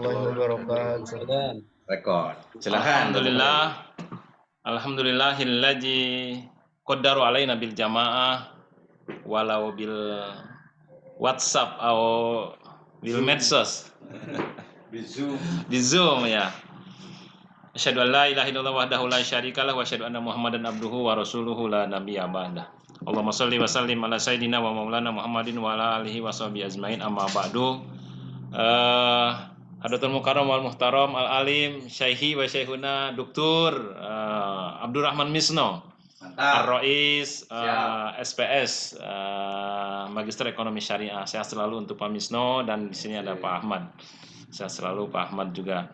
warahmatullahi wabarakatuh. Rekod. Silakan. Alhamdulillahilladzi qaddara alaina bil jamaah walau bil WhatsApp atau bil medsos. Di Zoom ya. Asyhadu an la ilaha illallah wahdahu la syarikalah wa asyhadu anna Muhammadan abduhu wa rasuluhu la nabiyya ba'dah. Allahumma shalli wa sallim ala sayyidina wa maulana Muhammadin wa ala alihi wa sahbihi ajmain amma ba'du. Hadatul Mukarram wal Muhtaram Al Alim Syaihi wa Syaihuna Dr. Abdurrahman Misno Ar-Rais SPS Magister Ekonomi Syariah. Sehat selalu untuk Pak Misno, dan di sini ada Pak Ahmad. Sehat selalu Pak Ahmad juga.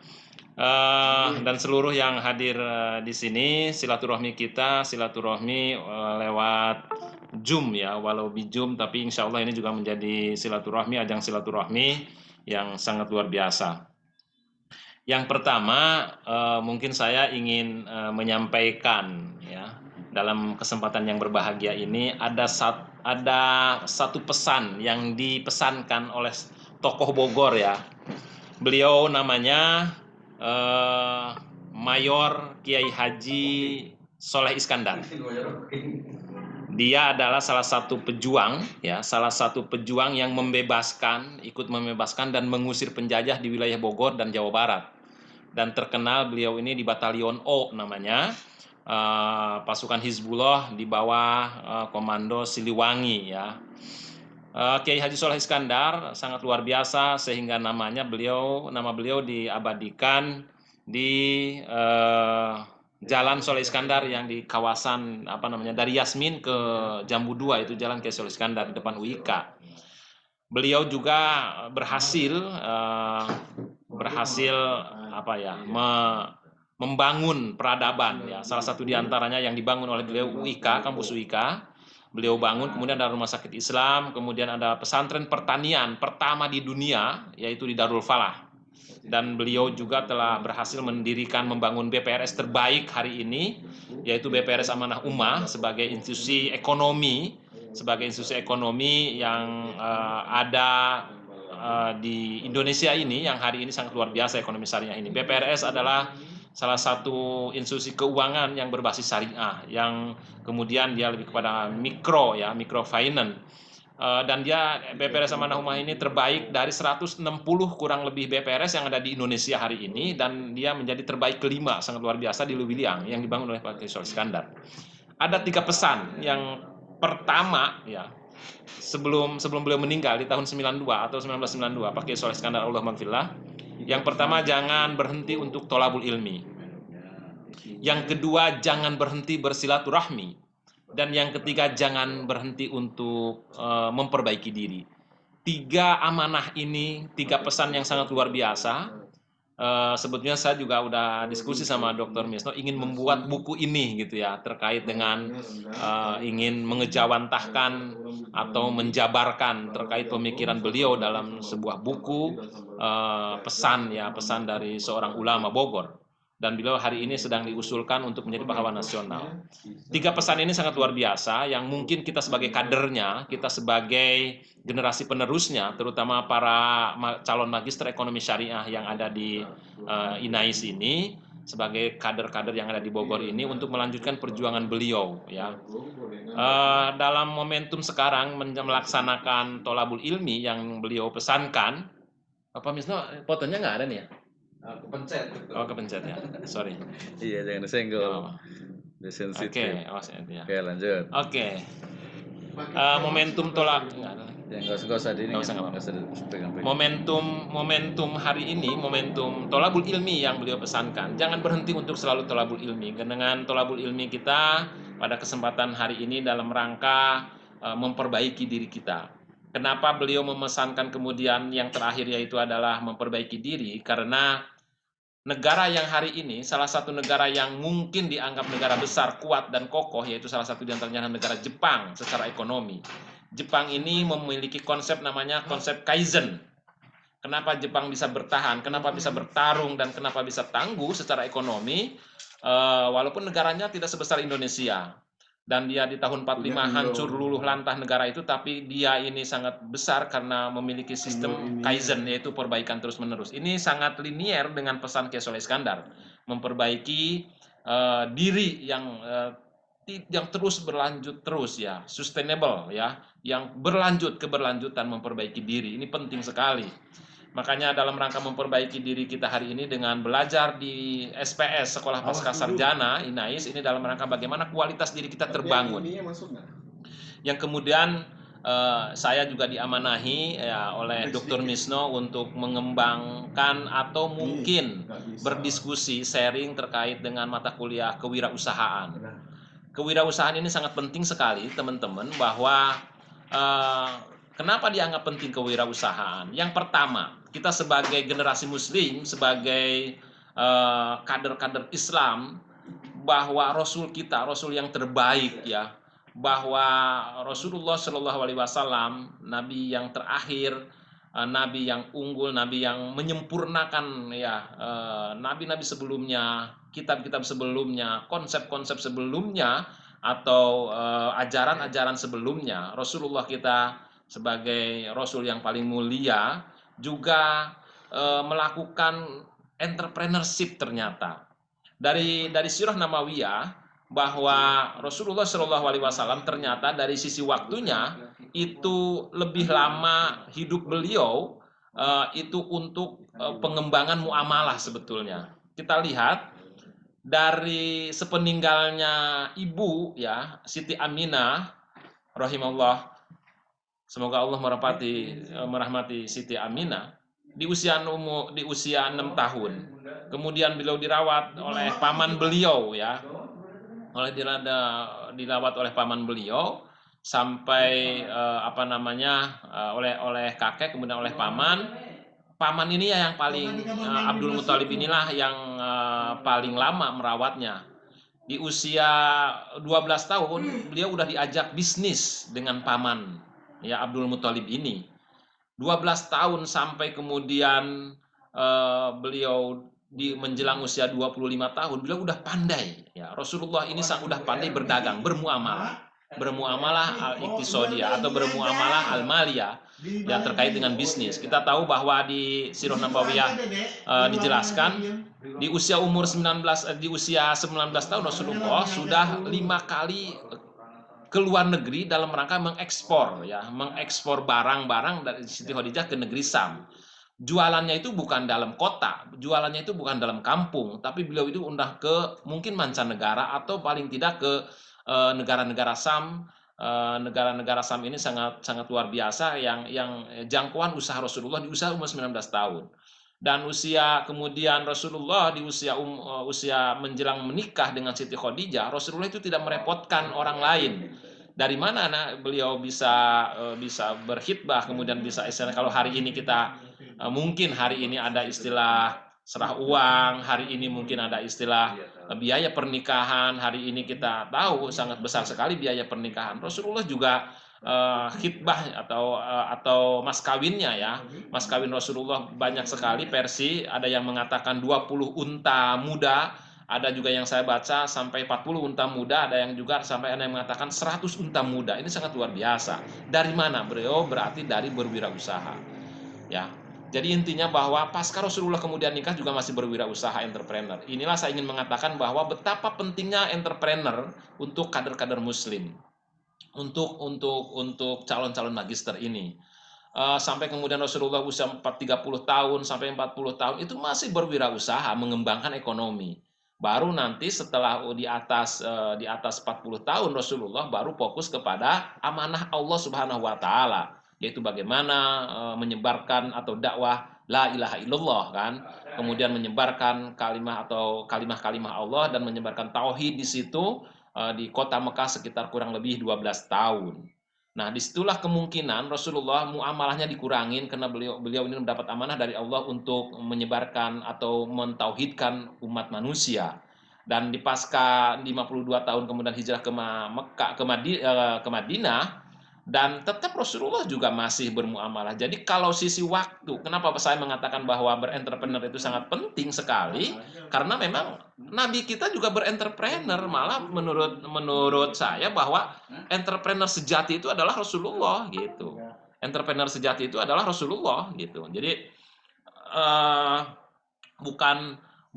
Dan seluruh yang hadir di sini, silaturahmi kita lewat Zoom ya, walau di Zoom, tapi insya Allah ini juga menjadi silaturahmi, ajang silaturahmi yang sangat luar biasa. Yang pertama, mungkin saya ingin menyampaikan ya, dalam kesempatan yang berbahagia ini ada satu pesan yang dipesankan oleh tokoh Bogor ya. Beliau namanya Mayor Kiai Haji Soleh Iskandar. Dia adalah salah satu pejuang yang ikut membebaskan dan mengusir penjajah di wilayah Bogor dan Jawa Barat. Dan terkenal beliau ini di Batalion O namanya, pasukan Hizbullah di bawah komando Siliwangi ya. Kiai Haji Soleh Iskandar sangat luar biasa sehingga nama beliau diabadikan di Jalan Soleh Iskandar yang di kawasan dari Yasmin ke Jambu 2, itu Jalan Kiai Soleh Iskandar di depan UIK. Beliau juga berhasil membangun peradaban ya. Salah satu diantaranya yang dibangun oleh beliau UIK, kampus UIK. Beliau bangun, kemudian ada rumah sakit Islam, kemudian ada pesantren pertanian pertama di dunia, yaitu di Darul Falah. Dan beliau juga telah berhasil membangun BPRS terbaik hari ini, yaitu BPRS Amanah Ummah sebagai institusi ekonomi yang ada di Indonesia ini, yang hari ini sangat luar biasa ekonomi syariah ini. BPRS adalah salah satu institusi keuangan yang berbasis syariah, yang kemudian dia lebih kepada microfinance. Dan dia BPRS Amanah Ummah ini terbaik dari 160 kurang lebih BPRS yang ada di Indonesia hari ini, dan dia menjadi terbaik kelima, sangat luar biasa, di Luwiliang yang dibangun oleh Pak Kiai Soleh Iskandar. Ada 3 pesan. Yang pertama ya, sebelum beliau meninggal di tahun 1992, Pak Kiai Soleh Iskandar Allahumma. Yang pertama, jangan berhenti untuk tholabul ilmi. Yang kedua, jangan berhenti bersilaturahmi. Dan yang ketiga, jangan berhenti untuk memperbaiki diri. 3 amanah ini, 3 pesan yang sangat luar biasa. Sebetulnya saya juga udah diskusi sama Dr. Misno, ingin membuat buku ini gitu ya, terkait dengan ingin mengejawantahkan atau menjabarkan terkait pemikiran beliau dalam sebuah buku, pesan dari seorang ulama Bogor. Dan beliau hari ini sedang diusulkan untuk menjadi pahlawan nasional. 3 pesan ini sangat luar biasa, yang mungkin kita sebagai kadernya, kita sebagai generasi penerusnya, terutama para calon magister ekonomi syariah yang ada di INAIS ini, sebagai kader-kader yang ada di Bogor ini, untuk melanjutkan perjuangan beliau ya. Dalam momentum sekarang melaksanakan tholabul ilmi yang beliau pesankan. Pak Misno, fotonya nggak ada nih ya? Kepencet. Oh, kepencet ya. Sorry. Iya, jangan disenggol. Oke, ya. Oke, lanjut. Oke. Momentum tolak Ya, nggak usah di ini. Momentum hari ini, momentum tholabul ilmi yang beliau pesankan. Jangan berhenti untuk selalu tholabul ilmi. Dengan tholabul ilmi kita pada kesempatan hari ini dalam rangka memperbaiki diri kita. Kenapa beliau memesankan kemudian yang terakhir yaitu adalah memperbaiki diri? Karena negara yang hari ini, salah satu negara yang mungkin dianggap negara besar, kuat, dan kokoh, yaitu salah satu di antaranya negara Jepang secara ekonomi. Jepang ini memiliki konsep namanya konsep Kaizen. Kenapa Jepang bisa bertahan, kenapa bisa bertarung, dan kenapa bisa tangguh secara ekonomi, walaupun negaranya tidak sebesar Indonesia. dan dia di tahun 45 hancur luluh lantah negara itu, tapi dia ini sangat besar karena memiliki sistem Kaizen, yaitu perbaikan terus-menerus. Ini sangat linier dengan pesan Kiai Soleh Iskandar, memperbaiki diri yang terus berlanjut terus ya, sustainable ya, yang berlanjut, keberlanjutan memperbaiki diri. Ini penting sekali. Makanya dalam rangka memperbaiki diri kita hari ini dengan belajar di SPS Sekolah Pasca Sarjana INAIS, ini dalam rangka bagaimana kualitas diri kita terbangun. Yang kemudian saya juga diamanahi ya, oleh Dr. Misno untuk mengembangkan atau mungkin berdiskusi sharing terkait dengan mata kuliah kewirausahaan. Kewirausahaan ini sangat penting sekali teman-teman, bahwa kenapa dianggap penting kewirausahaan? Yang pertama, kita sebagai generasi muslim, sebagai kader-kader Islam, bahwa Rasul kita, Rasul yang terbaik ya, bahwa Rasulullah Shallallahu Alaihi Wasallam, Nabi yang terakhir, Nabi yang unggul, Nabi yang menyempurnakan ya, nabi-nabi sebelumnya, kitab-kitab sebelumnya, konsep-konsep sebelumnya, atau ajaran-ajaran sebelumnya. Rasulullah kita sebagai Rasul yang paling mulia juga melakukan entrepreneurship ternyata. Dari sirah Nabawiyah, bahwa Rasulullah Shallallahu Alaihi Wasallam ternyata dari sisi waktunya itu lebih lama hidup beliau itu untuk pengembangan muamalah sebetulnya. Kita lihat dari sepeninggalnya ibu ya, Siti Aminah rahimahullah, semoga Allah merahmati Siti Aminah, di usia 6 tahun. Kemudian beliau dirawat oleh paman beliau ya, dirawat oleh paman beliau sampai oleh kakek, kemudian oleh paman ini ya yang paling Abdul Muthalib inilah yang paling lama merawatnya. Di usia 12 tahun beliau udah diajak bisnis dengan paman ya Abdul Muthalib ini. 12 tahun sampai kemudian beliau menjelang usia 25 tahun beliau udah pandai ya. Rasulullah ini udah pandai berdagang, bermuamalah al-iqtisadiyah atau bermuamalah al-maliyah yang terkait dengan bisnis. Kita tahu bahwa di Sirah Nabawiyah dijelaskan di usia 19 tahun Rasulullah sudah 5 kali ke luar negeri dalam rangka mengekspor barang-barang dari Siti Khadijah ke negeri Sam. Jualannya itu bukan dalam kota, jualannya itu bukan dalam kampung, tapi beliau itu undang ke mungkin mancanegara atau paling tidak ke negara-negara Sam. Negara-negara Sam ini sangat sangat luar biasa yang jangkauan usaha Rasulullah di usia umur 19 tahun. Dan kemudian Rasulullah di usia menjelang menikah dengan Siti Khadijah, Rasulullah itu tidak merepotkan orang lain. Dari mana beliau bisa berkhidbah, kemudian bisa istilah, kalau hari ini kita mungkin hari ini ada istilah serah uang, hari ini mungkin ada istilah biaya pernikahan, hari ini kita tahu sangat besar sekali biaya pernikahan. Rasulullah juga khidbah atau mas kawinnya ya. Mas kawin Rasulullah banyak sekali versi, ada yang mengatakan 20 unta muda, ada juga yang saya baca sampai 40 unta muda, ada yang juga sampai ada yang mengatakan 100 unta muda. Ini sangat luar biasa. Dari mana? Beliau berarti dari berwirausaha. Ya. Jadi intinya bahwa pasca Rasulullah kemudian nikah juga masih berwirausaha, entrepreneur. Inilah saya ingin mengatakan bahwa betapa pentingnya entrepreneur untuk kader-kader muslim. Untuk calon-calon magister ini. Sampai kemudian Rasulullah usia 30 tahun sampai 40 tahun itu masih berwirausaha mengembangkan ekonomi. Baru nanti setelah di atas 40 tahun Rasulullah baru fokus kepada amanah Allah Subhanahu wa taala, yaitu bagaimana menyebarkan atau dakwah la ilaha illallah kan. Kemudian menyebarkan kalimah-kalimah Allah dan menyebarkan tauhid di situ di kota Mekah sekitar kurang lebih 12 tahun. Nah, disitulah kemungkinan Rasulullah muamalahnya dikurangin karena beliau ini mendapat amanah dari Allah untuk menyebarkan atau mentauhidkan umat manusia. Dan di pasca 52 tahun kemudian hijrah ke Madinah, dan tetap Rasulullah juga masih bermuamalah. Jadi kalau sisi waktu, kenapa saya mengatakan bahwa berentrepreneur itu sangat penting sekali? Karena memang Nabi kita juga berentrepreneur. Malah menurut saya bahwa entrepreneur sejati itu adalah Rasulullah gitu. Entrepreneur sejati itu adalah Rasulullah gitu. Jadi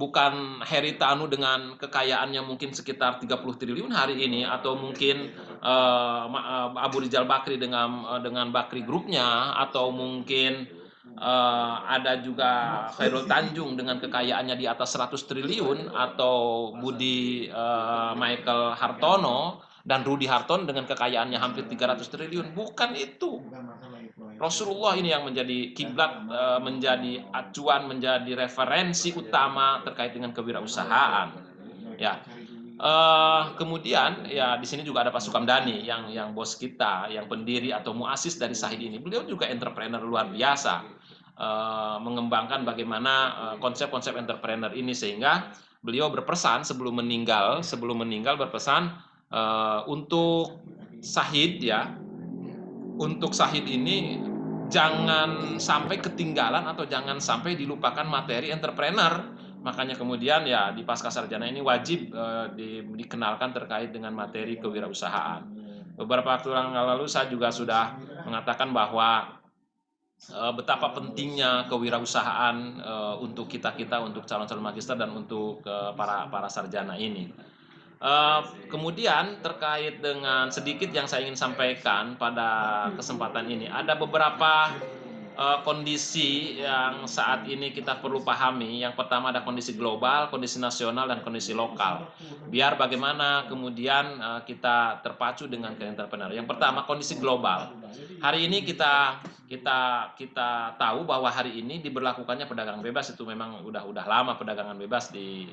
bukan Haritanu dengan kekayaannya mungkin sekitar 30 triliun hari ini, atau mungkin Abu Rizal Bakri dengan Bakri Grupnya, atau mungkin ada juga Khairul Tanjung dengan kekayaannya di atas 100 triliun, atau Budi Michael Hartono dan Rudi Hartono dengan kekayaannya hampir 300 triliun. Bukan itu. Rasulullah ini yang menjadi kiblat, menjadi acuan, menjadi referensi utama terkait dengan kewirausahaan. Ya, kemudian ya di sini juga ada Pak Sukamdhani yang bos kita, yang pendiri atau muasis dari Sahid ini. Beliau juga entrepreneur luar biasa, mengembangkan bagaimana konsep-konsep entrepreneur ini, sehingga beliau berpesan sebelum meninggal berpesan untuk Sahid ya. Untuk Sahid ini jangan sampai ketinggalan atau jangan sampai dilupakan materi entrepreneur. Makanya kemudian ya di pasca sarjana ini wajib dikenalkan terkait dengan materi kewirausahaan. Beberapa waktu yang lalu saya juga sudah mengatakan bahwa betapa pentingnya kewirausahaan untuk kita untuk calon-calon magister dan untuk para sarjana ini. Kemudian terkait dengan sedikit yang saya ingin sampaikan pada kesempatan ini, ada beberapa kondisi yang saat ini kita perlu pahami. Yang pertama ada kondisi global, kondisi nasional, dan kondisi lokal. Biar bagaimana kemudian kita terpacu dengan ke-entrepreneur. Yang pertama kondisi global. Hari ini kita tahu bahwa hari ini diberlakukannya perdagangan bebas. Itu memang udah lama perdagangan bebas di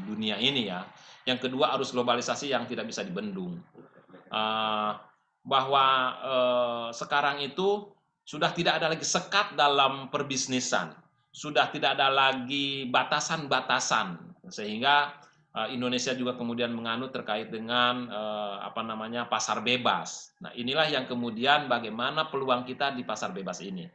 dunia ini ya. Yang kedua arus globalisasi yang tidak bisa dibendung. Bahwa sekarang itu sudah tidak ada lagi sekat dalam perbisnisan, sudah tidak ada lagi batasan-batasan, sehingga Indonesia juga kemudian menganut terkait dengan pasar bebas. Nah, inilah yang kemudian bagaimana peluang kita di pasar bebas ini.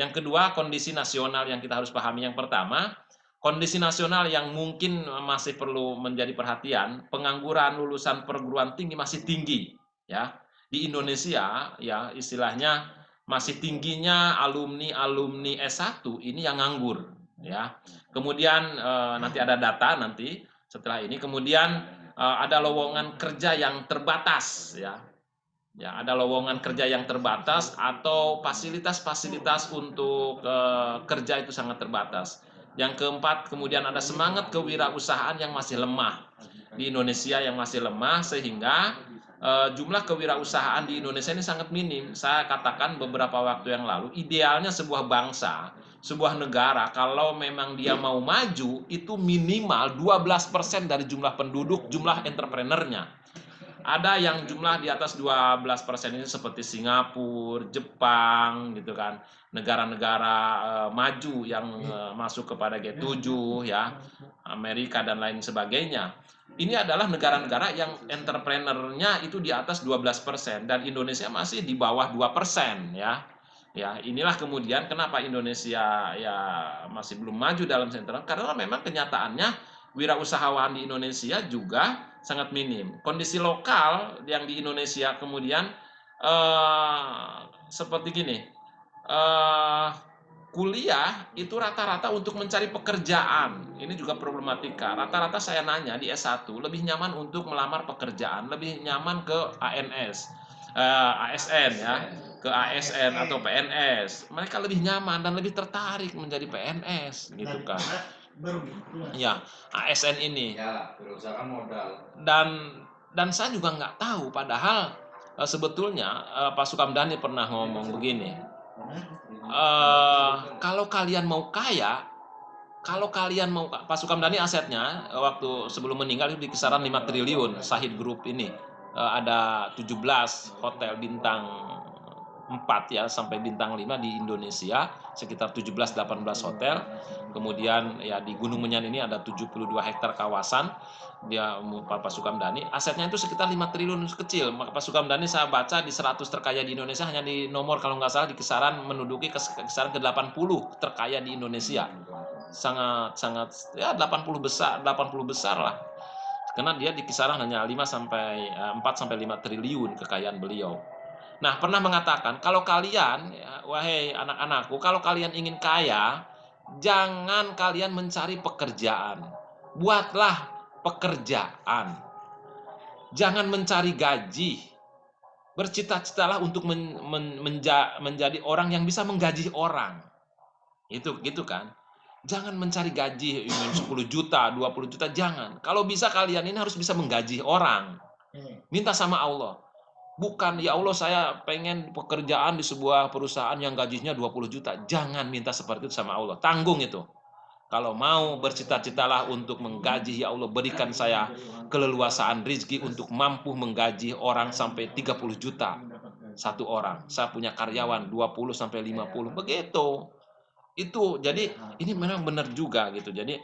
Yang kedua, kondisi nasional yang kita harus pahami. Yang pertama, kondisi nasional yang mungkin masih perlu menjadi perhatian, pengangguran lulusan perguruan tinggi masih tinggi ya. Di Indonesia ya istilahnya masih tingginya alumni S1 ini yang nganggur ya. Kemudian nanti ada data nanti setelah ini, kemudian ada lowongan kerja yang terbatas ya. Ya, ada lowongan kerja yang terbatas atau fasilitas-fasilitas untuk kerja itu sangat terbatas. Yang keempat, kemudian ada semangat kewirausahaan yang masih lemah di Indonesia, yang masih lemah, sehingga jumlah kewirausahaan di Indonesia ini sangat minim. Saya katakan beberapa waktu yang lalu, idealnya sebuah bangsa, sebuah negara, kalau memang dia mau maju, itu minimal 12% dari jumlah penduduk, jumlah entrepreneurnya. Ada yang jumlah di atas 12% ini seperti Singapura, Jepang, gitu kan, negara-negara maju yang masuk kepada G7 ya, Amerika dan lain sebagainya. Ini adalah negara-negara yang entrepreneurnya itu di atas 12% dan Indonesia masih di bawah 2% ya. Ya, inilah kemudian kenapa Indonesia ya masih belum maju dalam entrepreneur, karena memang kenyataannya wirausahawan di Indonesia juga sangat minim. Kondisi lokal yang di Indonesia kemudian seperti gini, kuliah itu rata-rata untuk mencari pekerjaan. Ini juga problematika. Rata-rata saya nanya di S1 lebih nyaman untuk melamar pekerjaan, lebih nyaman ke ASN ya, ke ASN atau PNS. Mereka lebih nyaman dan lebih tertarik menjadi PNS gitu kan. Ya, ASN ini. Ya, berusaha modal. Dan saya juga nggak tahu, padahal sebetulnya Pak Sukamdhani pernah ngomong begini, kalau kalian mau kaya, Pak Sukamdhani asetnya waktu sebelum meninggal itu di kisaran 5 triliun, Sahid Group ini ada 17 hotel bintang 4 ya sampai bintang 5 di Indonesia, sekitar 17-18 hotel. Kemudian ya di Gunung Menyan ini ada 72 hektar kawasan. Dia Pak Sukamdhani, asetnya itu sekitar 5 triliun kecil. Maka Pak Sukamdhani saya baca di 100 terkaya di Indonesia hanya di nomor kalau nggak salah di kisaran menuduki kisaran ke 80 terkaya di Indonesia. Sangat ya 80 besar lah. Karena dia di kisaran hanya 4 sampai 5 triliun kekayaan beliau. Nah, pernah mengatakan, kalau kalian, ya, wahai anak-anakku, kalau kalian ingin kaya, jangan kalian mencari pekerjaan. Buatlah pekerjaan. Jangan mencari gaji. Bercita-citalah untuk menjadi orang yang bisa menggaji orang. Itu gitu kan. Jangan mencari gaji 10 juta, 20 juta, jangan. Kalau bisa kalian ini harus bisa menggaji orang. Minta sama Allah. Bukan, ya Allah saya pengen pekerjaan di sebuah perusahaan yang gajinya 20 juta. Jangan minta seperti itu sama Allah. Tanggung itu. Kalau mau bercita-citalah untuk menggaji, ya Allah berikan saya keleluasaan rezeki untuk mampu menggaji orang sampai 30 juta satu orang. Saya punya karyawan 20 sampai 50. Begitu. Itu jadi ini memang benar juga gitu. Jadi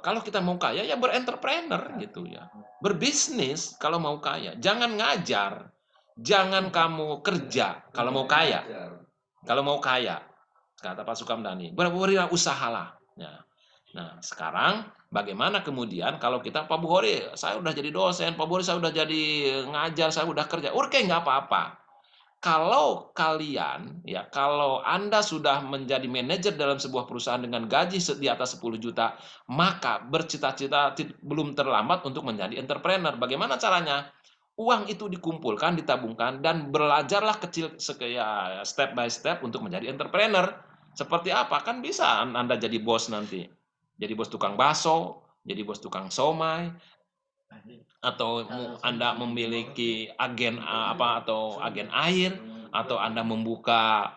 kalau kita mau kaya ya berentrepreneur gitu ya, berbisnis kalau mau kaya. Jangan ngajar, jangan kamu kerja kalau mau kaya. Kalau mau kaya, kata Pak Sukamdhani, berilah usahalah. Nah sekarang bagaimana kemudian kalau kita, Pak Bukhori saya udah jadi dosen, Pak Bukhori saya udah jadi ngajar, saya udah kerja, oke nggak apa-apa. Kalau kalian, ya kalau Anda sudah menjadi manajer dalam sebuah perusahaan dengan gaji di atas 10 juta, maka bercita-cita belum terlambat untuk menjadi entrepreneur. Bagaimana caranya? Uang itu dikumpulkan, ditabungkan, dan belajarlah kecil ya, step by step untuk menjadi entrepreneur. Seperti apa? Kan bisa Anda jadi bos nanti. Jadi bos tukang bakso, jadi bos tukang somai, atau Anda memiliki agen atau agen air, atau Anda membuka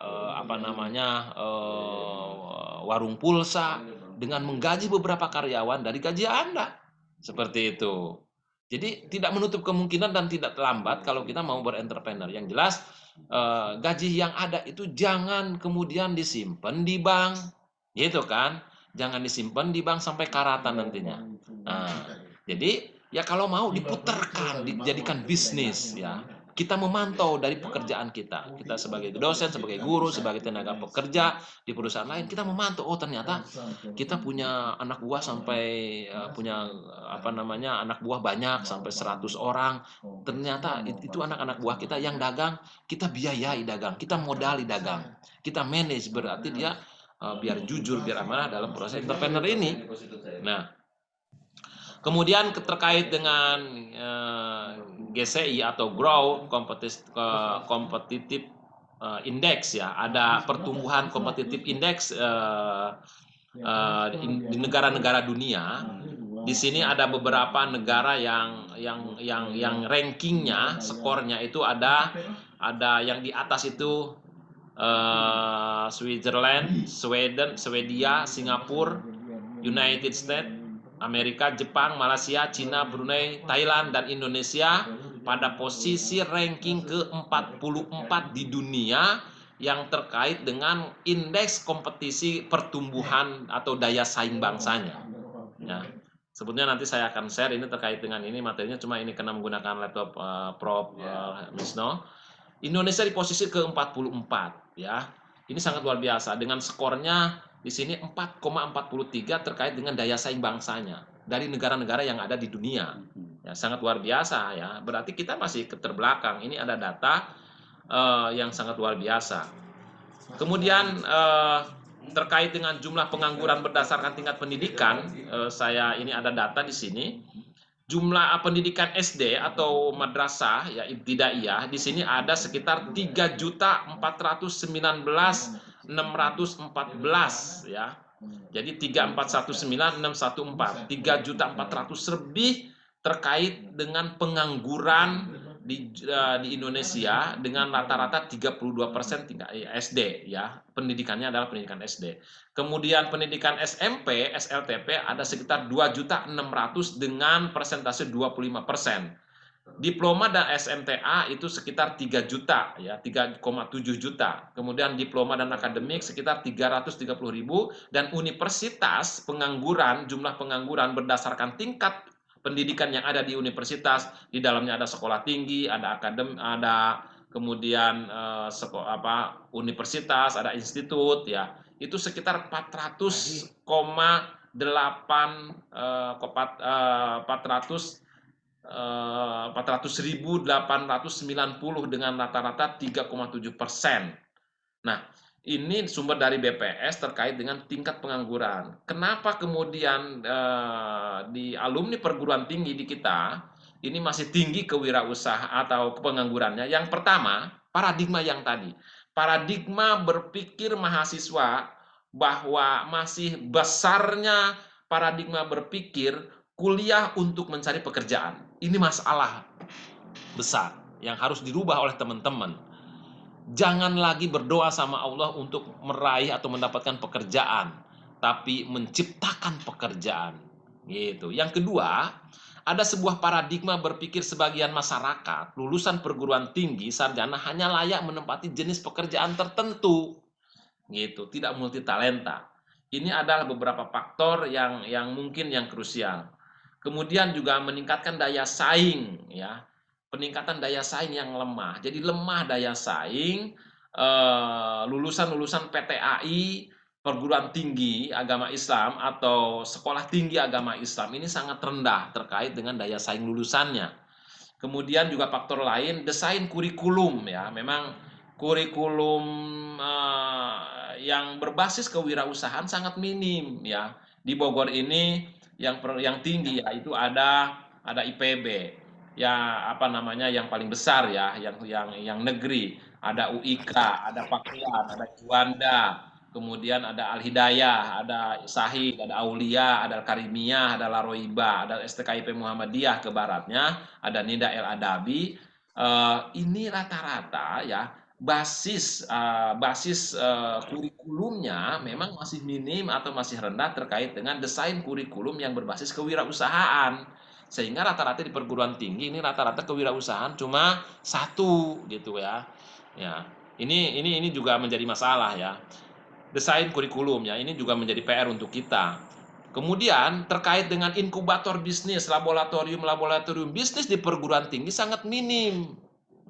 warung pulsa dengan menggaji beberapa karyawan dari gaji Anda. Seperti itu. Jadi tidak menutup kemungkinan dan tidak terlambat kalau kita mau berentrepreneur. Yang jelas gaji yang ada itu jangan kemudian disimpan di bank. Gitu kan? Jangan disimpan di bank sampai karatan nantinya. Nah, jadi ya kalau mau diputarkan, dijadikan bisnis ya. Kita memantau dari pekerjaan kita. Kita sebagai dosen, sebagai guru, sebagai tenaga pekerja di perusahaan lain, kita memantau, oh ternyata kita punya anak buah sampai anak buah banyak sampai 100 orang. Ternyata itu anak-anak buah kita yang dagang, kita biayai dagang, kita modali dagang. Kita manage, berarti dia biar jujur, biar amanah dalam proses entrepreneur ini. Nah, kemudian terkait dengan GCI atau Grow Competitive Index ya, ada pertumbuhan kompetitif indeks di negara-negara dunia. Di sini ada beberapa negara yang rankingnya, skornya itu ada yang di atas itu Switzerland, Swedia, Singapura, United States, Amerika, Jepang, Malaysia, Cina, Brunei, Thailand, dan Indonesia pada posisi ranking ke-44 di dunia yang terkait dengan indeks kompetisi pertumbuhan atau daya saing bangsanya. Ya. Sebetulnya nanti saya akan share ini terkait dengan ini materinya, cuma ini karena menggunakan laptop Prof. Misno. Indonesia di posisi ke-44 ya. Ini sangat luar biasa dengan skornya di sini 4,43 terkait dengan daya saing bangsanya dari negara-negara yang ada di dunia. Ya, sangat luar biasa ya. Berarti kita masih terbelakang. Ini ada data yang sangat luar biasa. Kemudian terkait dengan jumlah pengangguran berdasarkan tingkat pendidikan, saya ini ada data di sini. Jumlah pendidikan SD atau madrasah ya ibtidaiyah di sini ada sekitar 3.419.614 ya. Jadi 3.419.614, 3.400.000 lebih terkait dengan pengangguran di Indonesia dengan rata-rata 32% SD ya. Pendidikannya adalah pendidikan SD. Kemudian pendidikan SMP, SLTP ada sekitar 2.600.000 dengan persentase 25%. Diploma dan SMTA itu sekitar 3 juta ya, 3,7 juta. Kemudian diploma dan akademik sekitar 330.000 dan universitas pengangguran, jumlah pengangguran berdasarkan tingkat pendidikan yang ada di universitas, di dalamnya ada sekolah tinggi, ada ada kemudian universitas, ada institut ya. Itu sekitar 400,890 dengan rata-rata 3,7%. Nah, ini sumber dari BPS terkait dengan tingkat pengangguran. Kenapa kemudian di alumni perguruan tinggi di kita ini masih tinggi kewirausahaan atau penganggurannya? Yang pertama, paradigma yang tadi. Paradigma berpikir mahasiswa bahwa masih besarnya paradigma berpikir kuliah untuk mencari pekerjaan. Ini masalah besar yang harus dirubah oleh teman-teman. Jangan lagi berdoa sama Allah untuk meraih atau mendapatkan pekerjaan, tapi menciptakan pekerjaan. Gitu. Yang kedua, ada sebuah paradigma berpikir sebagian masyarakat, lulusan perguruan tinggi, sarjana hanya layak menempati jenis pekerjaan tertentu. Gitu, tidak multitalenta. Ini adalah beberapa faktor yang mungkin yang krusial. Kemudian juga meningkatkan daya saing ya. Peningkatan daya saing yang lemah. Jadi lemah daya saing lulusan-lulusan PTAI, perguruan tinggi agama Islam atau sekolah tinggi agama Islam ini sangat rendah terkait dengan daya saing lulusannya. Kemudian juga faktor lain desain kurikulum ya. Memang kurikulum yang berbasis kewirausahaan sangat minim ya. Di Bogor ini yang tinggi ya itu ada IPB. Ya apa namanya yang paling besar ya, yang negeri, ada UIK, ada Pakuan, ada Juanda, kemudian ada Al Hidayah, ada Sahid, ada Aulia, ada Karimiyah, ada Laroiba, ada STKIP Muhammadiyah ke baratnya, ada Nida El Adabi. Ini rata-rata ya basis kurikulumnya memang masih minim atau masih rendah terkait dengan desain kurikulum yang berbasis kewirausahaan. Sehingga rata-rata di perguruan tinggi ini rata-rata kewirausahaan cuma satu gitu ya. Ya, ini juga menjadi masalah ya. Desain kurikulum ya, ini juga menjadi PR untuk kita. Kemudian terkait dengan inkubator bisnis, laboratorium bisnis di perguruan tinggi sangat minim.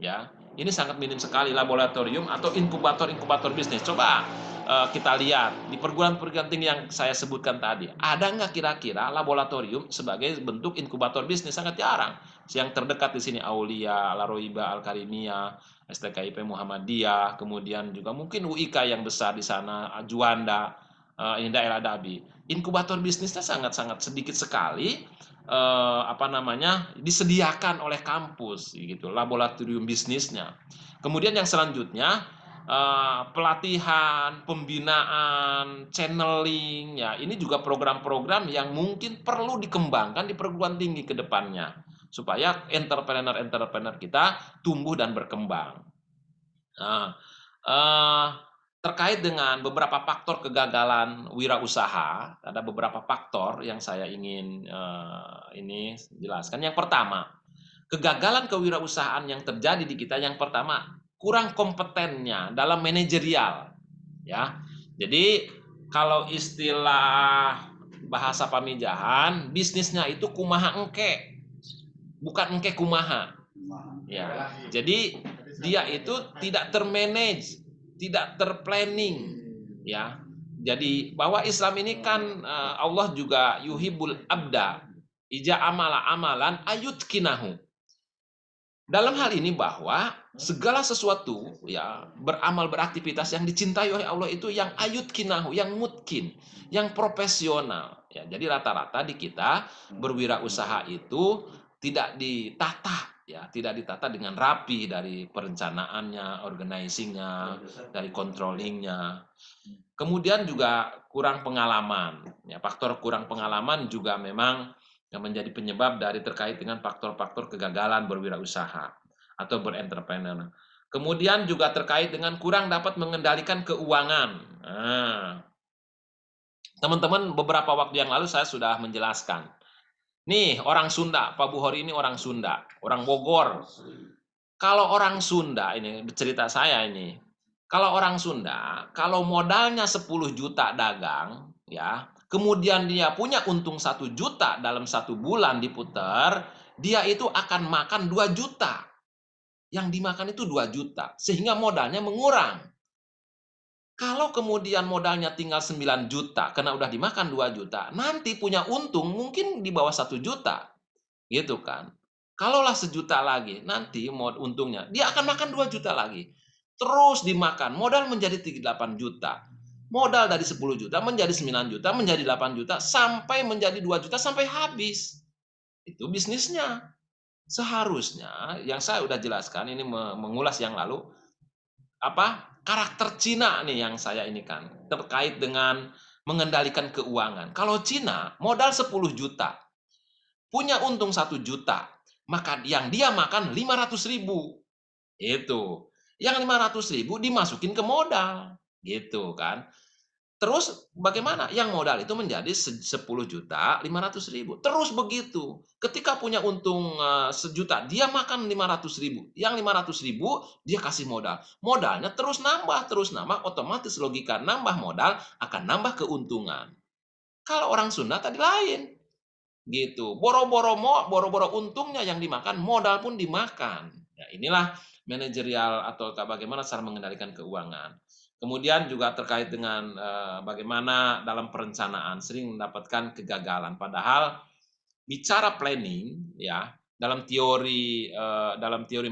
Ya, ini sangat minim sekali laboratorium atau inkubator bisnis. Coba kita lihat di perguruan tinggi yang saya sebutkan tadi, ada nggak kira-kira laboratorium sebagai bentuk inkubator bisnis? Sangat jarang. Yang terdekat di sini Aulia, Laroiba, Al-Karimiyah, STKIP Muhammadiyah, kemudian juga mungkin UIK yang besar di sana, Juanda, ini daerah Adabi. Inkubator bisnisnya sangat-sangat sedikit sekali disediakan oleh kampus gitu, laboratorium bisnisnya. Kemudian yang selanjutnya pelatihan, pembinaan, channeling ya, ini juga program-program yang mungkin perlu dikembangkan di perguruan tinggi ke depannya supaya entrepreneur kita tumbuh dan berkembang. Nah, terkait dengan beberapa faktor kegagalan wirausaha, ada beberapa faktor yang saya ingin ini jelaskan. Yang pertama, kegagalan kewirausahaan yang terjadi di kita yang pertama kurang kompetennya dalam manajerial ya. Jadi kalau istilah bahasa pamijahan, bisnisnya itu kumaha engke, bukan engke kumaha. Ya. Jadi dia itu tidak termanage, tidak terplanning ya. Jadi bahwa Islam ini kan Allah juga yuhibul abda ija amala amalan ayutkinahu. Dalam hal ini bahwa segala sesuatu ya beramal beraktivitas yang dicintai oleh Allah itu yang ayutkinahu, yang mutkin, yang profesional ya. Jadi rata-rata di kita berwirausaha itu tidak ditata ya, tidak ditata dengan rapi dari perencanaannya, organizingnya, dari controllingnya. Kemudian juga kurang pengalaman ya, faktor kurang pengalaman juga memang yang menjadi penyebab dari terkait dengan faktor-faktor kegagalan berwirausaha atau berentrepreneur. Kemudian juga terkait dengan kurang dapat mengendalikan keuangan. Nah, teman-teman beberapa waktu yang lalu saya sudah menjelaskan Nih orang Sunda, Pak Buhori ini orang Sunda, orang Bogor. Kalau orang Sunda ini cerita saya ini, kalau orang Sunda, kalau modalnya 10 juta dagang, ya, kemudian dia punya untung 1 juta dalam 1 bulan diputar, dia itu akan makan 2 juta. Yang dimakan itu 2 juta, sehingga modalnya mengurang. Kalau kemudian modalnya tinggal 9 juta, karena udah dimakan 2 juta, nanti punya untung mungkin di bawah 1 juta. Gitu kan. Kalaulah 1 juta lagi, nanti untungnya, dia akan makan 2 juta lagi. Terus dimakan, modal menjadi 8 juta. Modal dari 10 juta menjadi 9 juta, menjadi 8 juta, sampai menjadi 2 juta, sampai habis. Itu bisnisnya. Seharusnya, yang saya udah jelaskan, ini mengulas yang lalu, karakter Cina nih yang saya ini kan terkait dengan mengendalikan keuangan. Kalau Cina modal 10 juta, punya untung 1 juta, maka yang dia makan 500.000. Itu. Yang 500.000 dimasukin ke modal, gitu kan. Terus bagaimana? Yang modal itu menjadi 10.500.000. Terus begitu. Ketika punya untung 1 juta, dia makan 500.000. Yang 500.000 dia kasih modal. Modalnya terus nambah, otomatis logika nambah modal akan nambah keuntungan. Kalau orang Sunda tadi lain. Gitu. Boro-boro untungnya yang dimakan, modal pun dimakan. Ya, inilah manajerial atau bagaimana cara mengendalikan keuangan. Kemudian juga terkait dengan bagaimana dalam perencanaan sering mendapatkan kegagalan. Padahal bicara planning, ya, dalam teori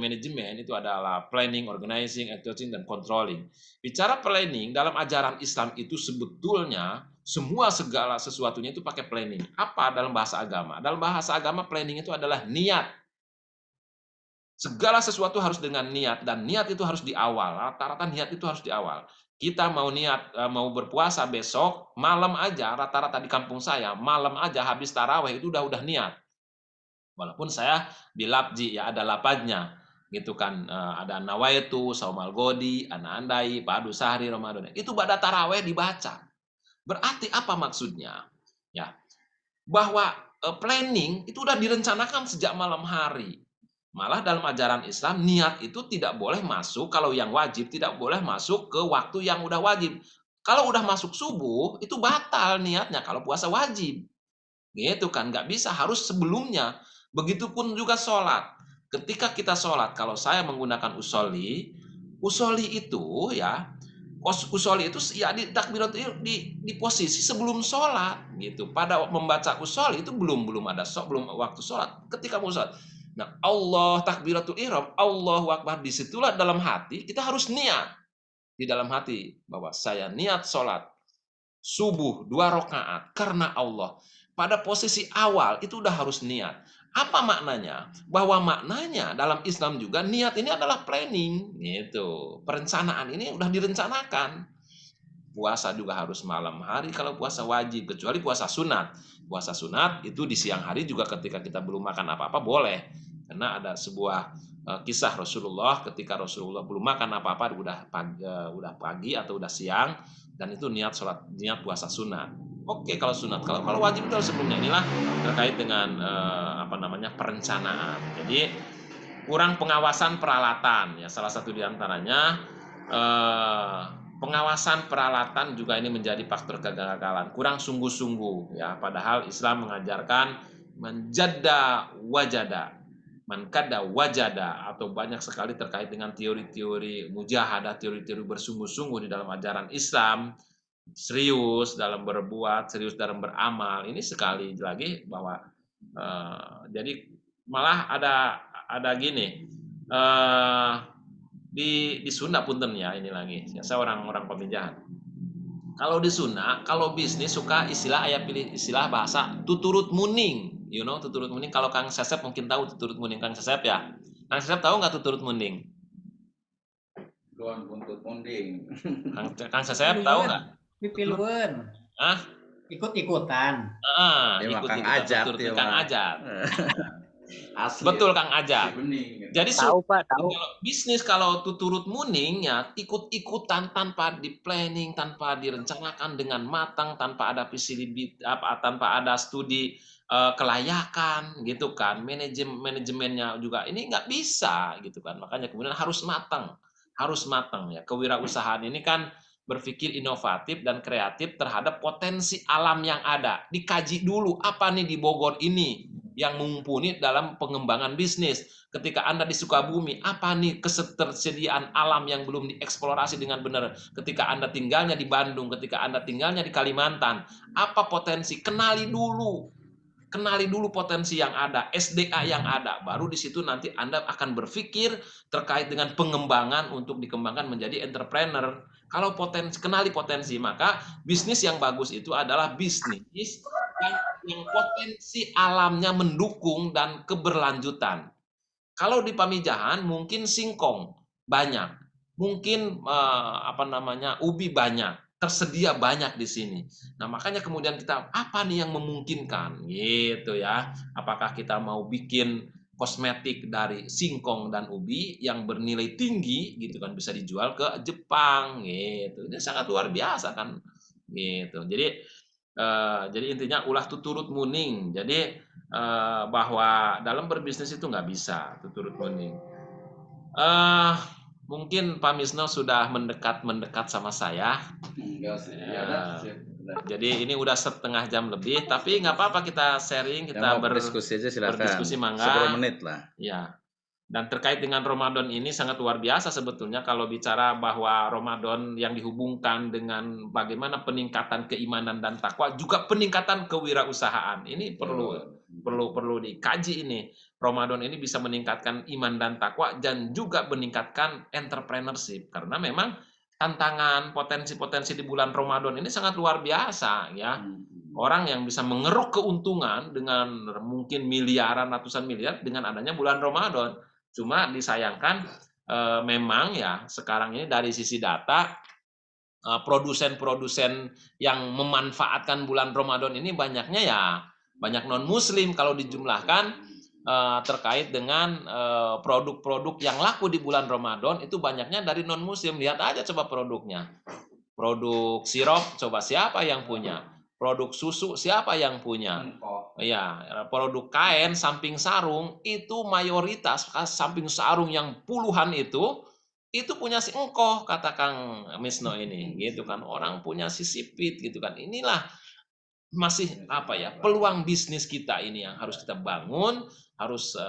manajemen itu adalah planning, organizing, executing, dan controlling. Bicara planning dalam ajaran Islam itu sebetulnya segala sesuatunya itu pakai planning. Apa dalam bahasa agama? Dalam bahasa agama planning itu adalah niat. Segala sesuatu harus dengan niat, dan niat itu harus di awal. Rata-rata niat itu harus di awal. Kita mau niat mau berpuasa besok, malam aja rata-rata di kampung saya, malam aja habis tarawih itu udah niat. Walaupun saya di labji ya ada lapaznya gitu kan, ada nawaitu, saumal godi, ana andai, padu sahri Ramadan. Itu pada tarawih dibaca. Berarti apa maksudnya? Ya, bahwa planning itu udah direncanakan sejak malam hari. Malah dalam ajaran Islam niat itu tidak boleh masuk, kalau yang wajib tidak boleh masuk ke waktu yang udah wajib. Kalau udah masuk subuh itu batal niatnya kalau puasa wajib. Gitu kan, nggak bisa, harus sebelumnya. Begitupun juga sholat. Ketika kita sholat, kalau saya menggunakan usolli itu ya, usolli itu ya di takbirat di posisi sebelum sholat gitu. Pada membaca usolli itu belum ada belum waktu sholat. Ketika mau sholat, nah Allah takbiratul ihram, Allahu akbar, disitulah dalam hati kita harus niat di dalam hati bahwa saya niat sholat subuh 2 rakaat karena Allah. Pada posisi awal itu udah harus niat. Apa maknanya? Bahwa maknanya dalam Islam juga niat ini adalah planning gitu. Perencanaan ini udah direncanakan. Puasa juga harus malam hari kalau puasa wajib, kecuali puasa sunat. Puasa sunat itu di siang hari juga ketika kita belum makan apa-apa boleh. Karena ada sebuah kisah Rasulullah ketika Rasulullah belum makan apa-apa udah pagi atau udah siang, dan itu niat puasa sunat. Oke, kalau sunat, kalau wajib itu harus sebelumnya. Inilah terkait dengan perencanaan. Jadi kurang pengawasan peralatan ya, salah satu diantaranya pengawasan peralatan juga ini menjadi faktor kegagalan. Kurang sungguh-sungguh ya, padahal Islam mengajarkan menjada wajada, mankada wajada, atau banyak sekali terkait dengan teori-teori mujahadah, teori-teori bersungguh-sungguh di dalam ajaran Islam. Serius dalam berbuat, serius dalam beramal. Ini sekali lagi bahwa jadi malah ada gini, di Sunda punten ya, ini lagi. Saya orang Pamijahan. Kalau di Sunda, kalau bisnis suka pilih istilah bahasa tuturut muning. You know tuturut muning? Kalau Kang Sesep mungkin tahu tuturut muning, Kang Sesep ya. Kang Sesep tahu nggak tuturut muning? Luan buntut munding. Kang Sesep tahu nggak? Pipiluan. Ah? Ikut-ikutan. Ikut-ikutan tuturut Kang Ajat. Asli. Betul Kang Aja. Bening. Jadi Tahu Pak, tahu. kalau bisnis kalau turut muning ya ikut-ikutan tanpa di planning, tanpa direncanakan dengan matang, tanpa ada tanpa ada studi kelayakan gitu kan, manajemennya juga ini nggak bisa gitu kan. Makanya kemudian harus matang ya. Kewirausahaan ini kan berpikir inovatif dan kreatif terhadap potensi alam yang ada. Dikaji dulu apa nih di Bogor ini yang mumpuni dalam pengembangan bisnis. Ketika Anda di Sukabumi, apa nih ketersediaan alam yang belum dieksplorasi dengan benar? Ketika Anda tinggalnya di Bandung, ketika Anda tinggalnya di Kalimantan, apa potensi? Kenali dulu potensi yang ada, SDA yang ada. Baru di situ nanti Anda akan berpikir terkait dengan pengembangan untuk dikembangkan menjadi entrepreneur. Kalau kenali potensi, maka bisnis yang bagus itu adalah bisnis yang potensi alamnya mendukung dan keberlanjutan. Kalau di Pamijahan mungkin singkong banyak, mungkin ubi banyak, tersedia banyak di sini. Nah makanya kemudian kita apa nih yang memungkinkan gitu ya? Apakah kita mau bikin kosmetik dari singkong dan ubi yang bernilai tinggi gitu kan, bisa dijual ke Jepang gitu. Ini sangat luar biasa kan gitu. Jadi intinya ulah tuturut muning. Jadi bahwa dalam berbisnis itu nggak bisa tuturut muning. Mungkin Pak Misno sudah mendekat sama saya. Enggak sih. Ya. Jadi ini udah setengah jam lebih, tapi nggak apa-apa kita sharing, kita berdiskusi aja silakan. berdiskusi mangga. 10 menit lah. Ya. Dan terkait dengan Ramadan ini sangat luar biasa sebetulnya kalau bicara bahwa Ramadan yang dihubungkan dengan bagaimana peningkatan keimanan dan takwa, juga peningkatan kewirausahaan. Ini perlu dikaji ini. Ramadan ini bisa meningkatkan iman dan takwa dan juga meningkatkan entrepreneurship karena memang tantangan potensi-potensi di bulan Ramadan ini sangat luar biasa ya. Orang yang bisa mengeruk keuntungan dengan mungkin miliaran, ratusan miliar dengan adanya bulan Ramadan. Cuma disayangkan memang ya sekarang ini dari sisi data produsen-produsen yang memanfaatkan bulan Ramadan ini banyaknya ya banyak non-muslim kalau dijumlahkan terkait dengan produk-produk yang laku di bulan Ramadan itu banyaknya dari non-muslim. Lihat aja coba produknya. Produk sirup coba siapa yang punya? Produk susu siapa yang punya? Ya, produk kain samping sarung itu mayoritas samping sarung yang puluhan itu punya si engkoh kata Kang Misno ini gitu kan. Orang punya si sipit gitu kan. Inilah masih peluang bisnis kita ini yang harus kita bangun, harus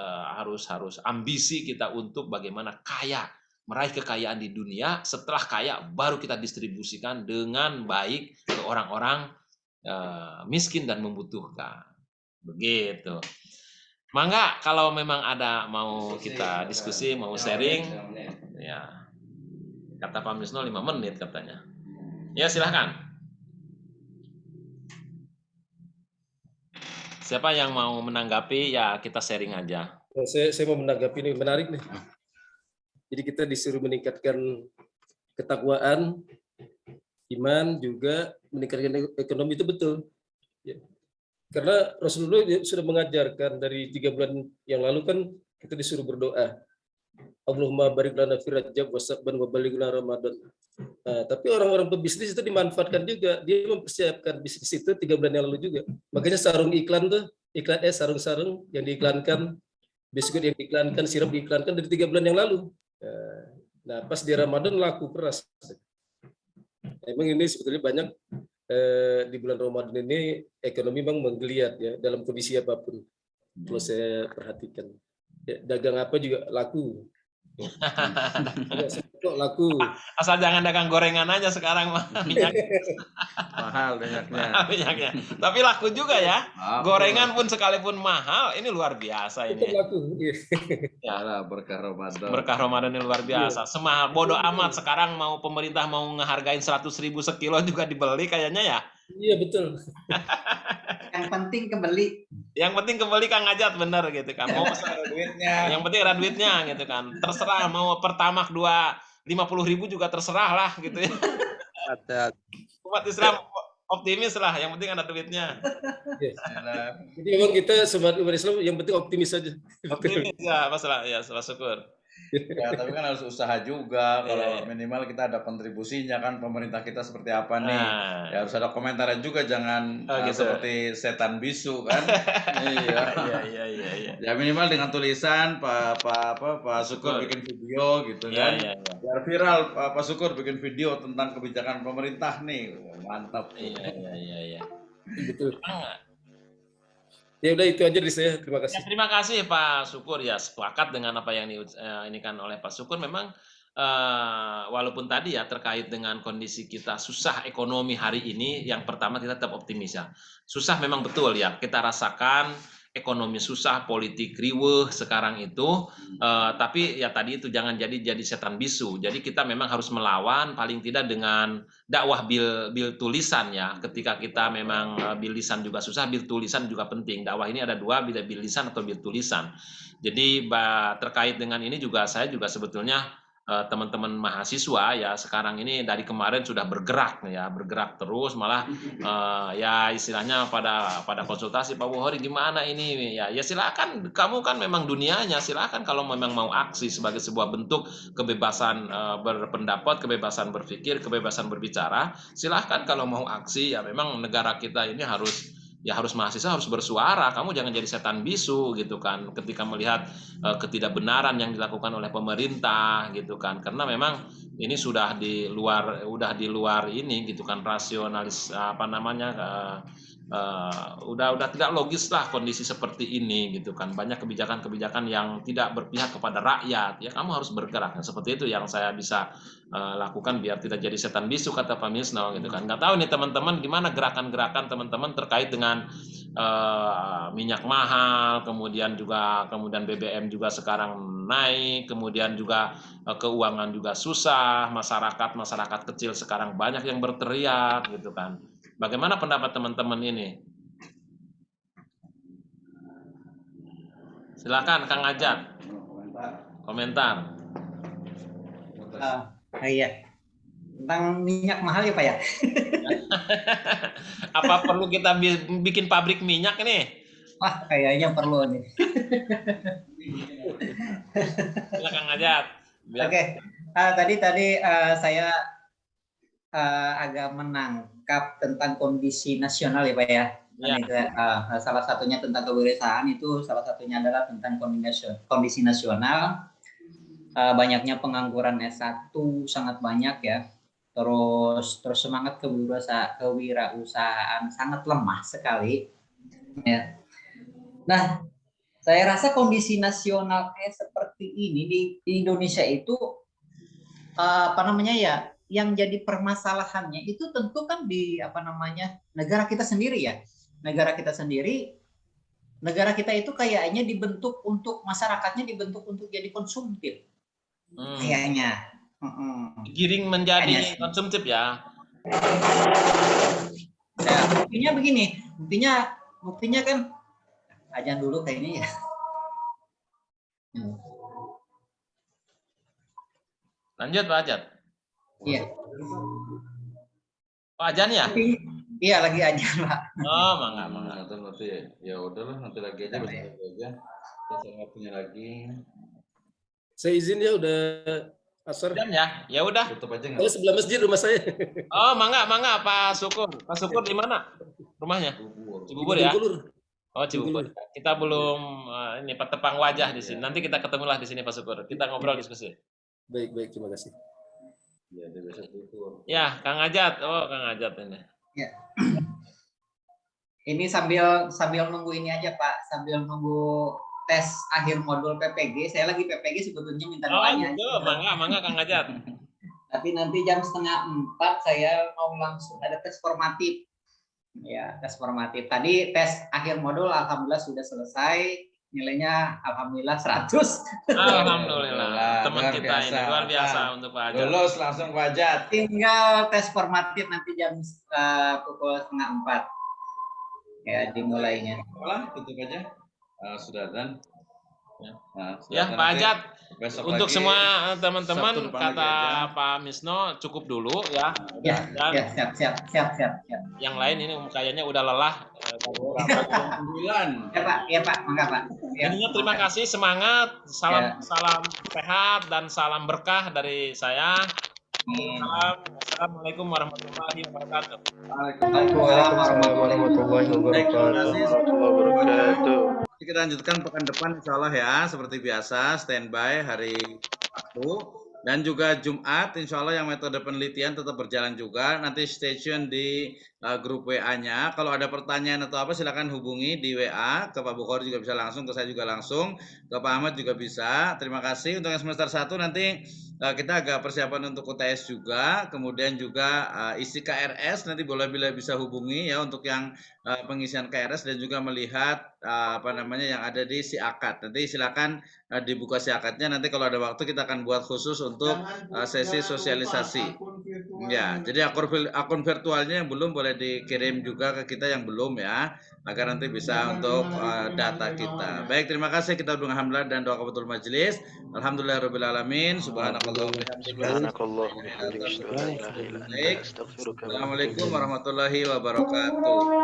ambisi kita untuk bagaimana kaya, meraih kekayaan di dunia. Setelah kaya baru kita distribusikan dengan baik ke orang-orang miskin dan membutuhkan. Begitu. Mangga kalau memang ada mau kita diskusi, mau sharing, ya kata Pak Misno 5 menit katanya. Ya silahkan. Siapa yang mau menanggapi ya kita sharing aja. Saya mau menanggapi ini menarik nih. Jadi kita disuruh meningkatkan ketakwaan, iman, juga meningkatkan ekonomi itu betul. Ya. Karena Rasulullah sudah mengajarkan dari 3 bulan yang lalu kan kita disuruh berdoa. Allahumma barik lana fi Rajab wa Sya'ban wa balighna Ramadan. Nah, tapi orang-orang pebisnis itu dimanfaatkan juga. Dia mempersiapkan bisnis itu 3 bulan yang lalu juga. Makanya sarung iklan tuh, sarung-sarung yang diiklankan, biskuit yang diiklankan, sirup diiklankan dari 3 bulan yang lalu. Nah, pas di Ramadan laku keras. Emang ini sebetulnya banyak di bulan Ramadan ini ekonomi memang menggeliat ya dalam kondisi apapun. Kalau saya perhatikan, ya, dagang apa juga laku. Kok laku. Asal jangan dagang gorengan aja sekarang mah minyak Mahal minyaknya. Tapi laku juga ya. Gorengan pun sekalipun mahal, ini luar biasa ini. Itu laku. Ya, berkah Ramadan. Berkah Ramadan ini luar biasa. Semahal bodoh amat sekarang mau pemerintah mau ngehargain 100.000 sekilo juga dibeli kayaknya ya. Iya betul. Yang penting kebeli. Yang penting kembali Kang Ajat bener gitu kan. Mau Ada duitnya. yang penting ada duitnya gitu kan. Terserah mau pertamak 50.000 juga terserah lah gitu ya. Ada. Umat Islam Optimis lah, yang penting ada duitnya. Jadi memang kita sebagai umat Islam yang penting optimis saja. Optimis ya, masalah ya, salah syukur. Ya, tapi kan harus usaha juga. Kalau Iya. minimal kita ada kontribusinya kan, pemerintah kita seperti apa nih. Nah, Ya harus ada komentarnya juga, jangan Oh, gitu. seperti setan bisu kan. Iya. iya. Ya minimal dengan tulisan Pak Syukur Syukur. bikin video gitu Iya, kan. iya. Biar viral Pak Syukur bikin video tentang kebijakan pemerintah nih. Wah, mantap. Iya. Betul. Memang, Ya udah itu aja dari saya. Terima ya, kasih. terima kasih Pak Syukur, ya sepakat dengan apa yang ini kan oleh Pak Syukur. Memang walaupun tadi ya terkait dengan kondisi kita susah ekonomi hari ini, yang pertama kita tetap optimis ya. Susah memang betul ya, kita rasakan ekonomi susah, politik riweuh sekarang itu, tapi ya tadi itu jangan jadi setan bisu. Jadi kita memang harus melawan paling tidak dengan dakwah bil tulisan ya. Ketika kita memang bil lisan juga susah, bil tulisan juga penting. Dakwah ini ada dua, bil lisan atau bil tulisan. Jadi terkait dengan ini juga saya juga sebetulnya teman-teman mahasiswa ya sekarang ini dari kemarin sudah bergerak terus, malah ya istilahnya pada konsultasi, Pak Bukhari gimana ini ya silakan, kamu kan memang dunianya, silakan kalau memang mau aksi sebagai sebuah bentuk kebebasan berpendapat, kebebasan berpikir, kebebasan berbicara, silahkan kalau mau aksi. Ya memang negara kita ini harus mahasiswa harus bersuara. Kamu jangan jadi setan bisu gitu kan ketika melihat ketidakbenaran yang dilakukan oleh pemerintah gitu kan, karena memang ini sudah di luar ini gitu kan, rasionalis udah tidak logis lah kondisi seperti ini gitu kan. Banyak kebijakan-kebijakan yang tidak berpihak kepada rakyat. Ya kamu harus bergerak. Nah, seperti itu yang saya bisa lakukan biar tidak jadi setan bisu, kata Pak Misno gitu kan. Nggak tahu nih teman-teman gimana gerakan-gerakan teman-teman terkait dengan minyak mahal, kemudian BBM juga sekarang naik, kemudian juga keuangan juga susah, masyarakat kecil sekarang banyak yang berteriak gitu kan. Bagaimana pendapat teman-teman ini? Silakan Kang Ajat. Komentar. Iya. Tentang minyak mahal ya Pak ya. Apa perlu kita bikin pabrik minyak nih? Wah, kayaknya perlu nih. Silakan Kang Ajat. Oke. Tadi saya agak menangkap tentang kondisi nasional ya Pak ya. Salah satunya tentang kewirausahaan, itu salah satunya adalah tentang kondisi nasional. Banyaknya pengangguran S1 sangat banyak ya. Terus semangat kewirausahaan sangat lemah sekali ya. Nah, saya rasa kondisi nasional kayak seperti ini di Indonesia itu yang jadi permasalahannya itu tentu kan di negara kita sendiri ya. Negara kita itu kayaknya dibentuk untuk masyarakatnya, dibentuk untuk jadi konsumtif. Kayaknya. Giring menjadi konsumtif ya. Ya, buktinya begini, buktinya kan ajan dulu kayaknya ya. Lanjut Pak Ajat. Iya. Pak Ajan ya? Iya, lagi ajan Pak. Oh, mangga. Nanti ya udahlah, nanti lagi aja, besok aja. Besok waktunya lagi. Saya izin ya, udah asar. Jam ya? Ya udah. Tutup aja Saya sebelah masjid rumah saya. Oh, mangga Pak Syukur. Pak Syukur di mana rumahnya? Cibubur ya? Oh, Cibubur. Kita belum ini petepang wajah di sini. Nanti kita ketemulah di sini Pak Syukur. Kita ngobrol diskusi. Baik, terima kasih. Ya, dia besok tutup. Ya, Kang Ajat. Oh, Kang Ajat ini. Ya. Ini sambil nunggu ini aja Pak, sambil nunggu tes akhir modul PPG. Saya lagi PPG sebetulnya minta doanya. Oh, mangga Kang Ajat. Tapi nanti jam 3:30 saya mau langsung ada tes formatif. Ya, tes formatif. Tadi tes akhir modul alhamdulillah sudah selesai. Nilainya alhamdulillah 100. Alhamdulillah. Teman kita ini luar biasa untuk Pak Ajat. Lulus langsung Pak Ajat. Tinggal tes formatif nanti jam pukul 3:30. Ya, dimulainya. Olah, tutup aja. Sudah dan. Nah, Ya, silakan Pak nanti Ajat. besok Untuk lagi, semua Sabtu teman-teman, depan kata lagi aja. Pak Misno cukup dulu ya. Ya, Dan ya, siap. yang lain ini kayaknya udah lelah. Jam 9. Ya Pak, mangga Pak. Ya, Intinya terima mangga. kasih, semangat, Ya. salam sehat dan salam berkah dari saya. Amin. Assalamualaikum warahmatullahi wabarakatuh. Waalaikumsalam warahmatullahi Baik, terima kasih. wabarakatuh. Kita lanjutkan pekan depan insya Allah ya, seperti biasa, standby hari Sabtu. Dan juga Jumat, insya Allah yang metode penelitian tetap berjalan juga. Nanti stay tune di grup WA-nya. Kalau ada pertanyaan atau apa, silakan hubungi di WA. Ke Pak Bukhari juga bisa langsung, ke saya juga langsung. Ke Pak Ahmad juga bisa. Terima kasih. Untuk yang semester 1 nanti kita agak persiapan untuk UTS juga. Kemudian juga isi KRS, nanti boleh bisa hubungi ya untuk yang pengisian KRS dan juga melihat yang ada di si akad. Nanti silakan dibuka si akadnya. Nanti kalau ada waktu kita akan buat khusus untuk sesi sosialisasi. Ya, jadi akun virtualnya yang belum boleh dikirim juga ke kita yang belum ya, agar nanti bisa untuk data kita. Baik, terima kasih. Kita doa alhamdulillah dan doa kafatul majelis. Alhamdulillahirabbil alamin. Subhanakallahumma wa bihamdika. Assalamualaikum warahmatullahi wabarakatuh.